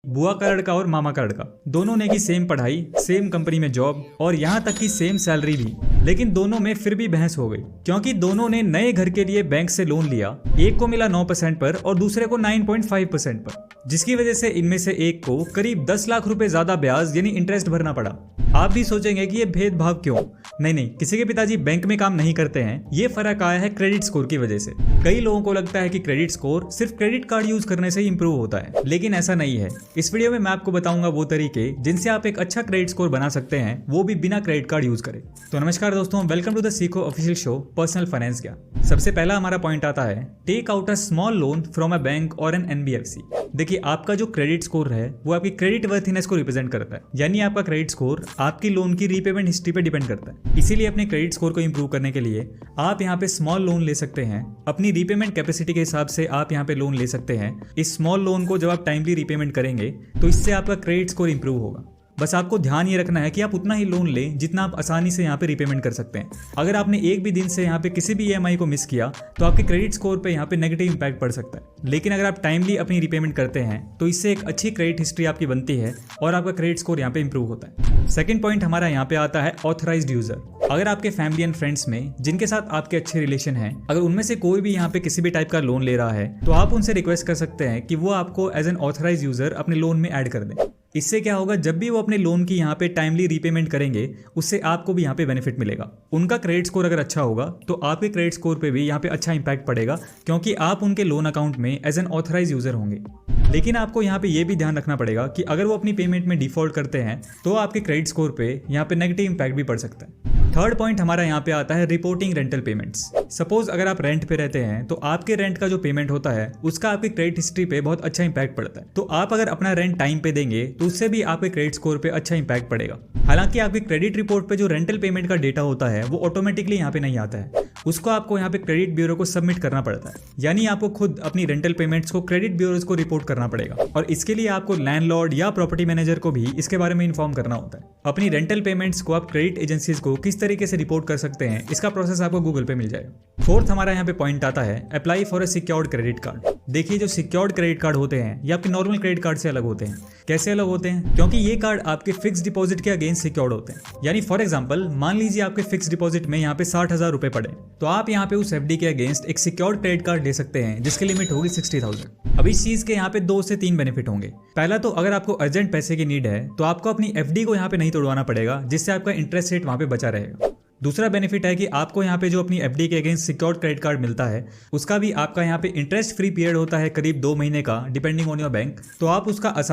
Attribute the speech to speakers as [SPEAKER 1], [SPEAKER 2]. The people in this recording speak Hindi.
[SPEAKER 1] बुआ का लड़का और मामा का लड़का दोनों ने की सेम पढ़ाई, सेम कंपनी में जॉब और यहाँ तक की सेम सैलरी भी। लेकिन दोनों में फिर भी बहस हो गई क्योंकि दोनों ने नए घर के लिए बैंक से लोन लिया। एक को मिला 9% पर और दूसरे को 9.5% पर, जिसकी वजह से इनमें से एक को करीब 10 लाख रुपए ज्यादा ब्याज यानी इंटरेस्ट भरना पड़ा। आप भी सोचेंगे कि ये भेदभाव क्यों? नहीं, किसी के पिताजी बैंक में काम नहीं करते हैं। ये फर्क आया है क्रेडिट स्कोर की वजह से। कई लोगों को लगता है कि क्रेडिट स्कोर सिर्फ क्रेडिट कार्ड यूज करने से ही इंप्रूव होता है, लेकिन ऐसा नहीं है। इस वीडियो में मैं आपको बताऊंगा वो तरीके जिनसे आप एक अच्छा क्रेडिट स्कोर बना सकते हैं, वो भी बिना क्रेडिट कार्ड यूज करे। तो नमस्कार दोस्तों, welcome to the Seekho official show personal finance ज्ञान। सबसे पहला हमारा पॉइंट आता है take out a small loan from a bank और एन एनबीएफसी। देखिए, आपका जो क्रेडिट स्कोर है वो आपकी क्रेडिट वर्थिनेस को रिप्रेजेंट करता है, यानी आपका क्रेडिट स्कोर आपकी लोन की रीपेमेंट हिस्ट्री पे डिपेंड करता है। इसीलिए अपने क्रेडिट स्कोर को इंप्रूव करने के लिए आप यहाँ पे स्मॉल लोन ले सकते हैं। अपनी रीपेमेंट कैपेसिटी के हिसाब से आप यहाँ पे लोन ले सकते हैं। इस स्मॉल लोन को जब आप टाइमली रीपेमेंट करेंगे तो इससे आपका क्रेडिट स्कोर इंप्रूव होगा। बस आपको ध्यान ये रखना है कि आप उतना ही लोन लें जितना आप आसानी से यहाँ पे रीपेमेंट कर सकते हैं। अगर आपने एक भी दिन से यहाँ पे किसी भी ईएमआई को मिस किया तो आपके क्रेडिट स्कोर पे यहाँ पे नेगेटिव इंपैक्ट पड़ सकता है। लेकिन अगर आप टाइमली अपनी रीपेमेंट करते हैं तो इससे एक अच्छी क्रेडिट हिस्ट्री आपकी बनती है और आपका क्रेडिट स्कोर यहाँ पे इंप्रूव होता है। सेकंड पॉइंट हमारा यहाँ पे आता है ऑथराइज्ड यूजर। अगर आपके फैमिली एंड फ्रेंड्स में जिनके साथ आपके अच्छे रिलेशन हैं, अगर उनमें से कोई भी यहाँ पे किसी भी टाइप का लोन ले रहा है तो आप उनसे रिक्वेस्ट कर सकते हैं कि वो आपको एज एन ऑथराइज्ड यूजर अपने लोन में ऐड कर दें। इससे क्या होगा, जब भी वो अपने लोन की यहाँ पे टाइमली रीपेमेंट करेंगे उससे आपको भी यहाँ पे बेनिफिट मिलेगा। उनका क्रेडिट स्कोर अगर अच्छा होगा तो आपके क्रेडिट स्कोर पे भी यहाँ पे अच्छा इंपैक्ट पड़ेगा क्योंकि आप उनके लोन अकाउंट में एज एन ऑथराइज यूजर होंगे। लेकिन आपको यहाँ पे ये भी ध्यान रखना पड़ेगा कि अगर वो अपनी पेमेंट में डिफॉल्ट करते हैं तो आपके क्रेडिट स्कोर पे यहाँ पे नेगेटिव इंपैक्ट भी पड़ सकता है। थर्ड पॉइंट हमारा यहाँ पे आता है रिपोर्टिंग रेंटल पेमेंट्स। सपोज अगर आप रेंट पे रहते हैं तो आपके रेंट का जो पेमेंट होता है उसका आपकी क्रेडिट हिस्ट्री पे बहुत अच्छा इंपैक्ट पड़ता है। तो आप अगर अपना रेंट टाइम पे देंगे तो उससे भी आपके क्रेडिट स्कोर पे अच्छा इंपैक्ट पड़ेगा। हालांकि आपकी क्रेडिट रिपोर्ट पे जो रेंटल पेमेंट का डेटा होता है वो ऑटोमेटिकली यहाँ पे नहीं आता है, उसको आपको यहाँ पे क्रेडिट ब्यूरो को सबमिट करना पड़ता है। यानी आपको खुद अपनी रेंटल पेमेंट्स को क्रेडिट ब्यूरोज को रिपोर्ट करना पड़ेगा और इसके लिए आपको लैंडलॉर्ड या प्रॉपर्टी मैनेजर को भी इसके बारे में इन्फॉर्म करना होता है। अपनी रेंटल पेमेंट्स को आप क्रेडिट एजेंसीज को किस तरीके से रिपोर्ट कर सकते हैं, इसका प्रोसेस आपको गूगल पे मिल जाएगा। फोर्थ हमारा यहाँ पे पॉइंट आता है apply for a secured credit card. देखिए, जो सिक्योर्ड क्रेडिट कार्ड होते हैं ये आपके नॉर्मल क्रेडिट कार्ड से अलग होते हैं। कैसे अलग होते हैं? क्योंकि ये कार्ड आपके फिक्स डिपॉजिट के अगेंस्ट सिक्योर्ड होते हैं। यानी फॉर एग्जांपल, मान लीजिए आपके फिक्स डिपॉजिट में यहाँ पे 60,000 रुपए पड़े तो आप यहाँ पे उस एफडी के अगेंस्ट एक सिक्योर्ड क्रेडिट कार्ड ले सकते हैं जिसकी लिमिट होगी 60,000। अब इस चीज के यहाँ पे 2 से 3 बेनिफिट होंगे। पहला तो अगर आपको अर्जेंट पैसे की नीड है तो आपको अपनी एफडी को यहाँ पे नहीं तोड़वाना पड़ेगा, जिससे आपका इंटरेस्ट रेट वहां पे बचा रहेगा। दूसरा बेनिफिट है कि आपको यहाँ पे जो अपनी एफडी के अगेंस्ट सिक्योर्ड क्रेडिट कार्ड मिलता है उसका भी आपका यहाँ पे इंटरेस्ट फ्री पीरियड होता है करीब 2 महीने का, डिपेंडिंग ऑन योर बैंक। तो आप उसका आसानी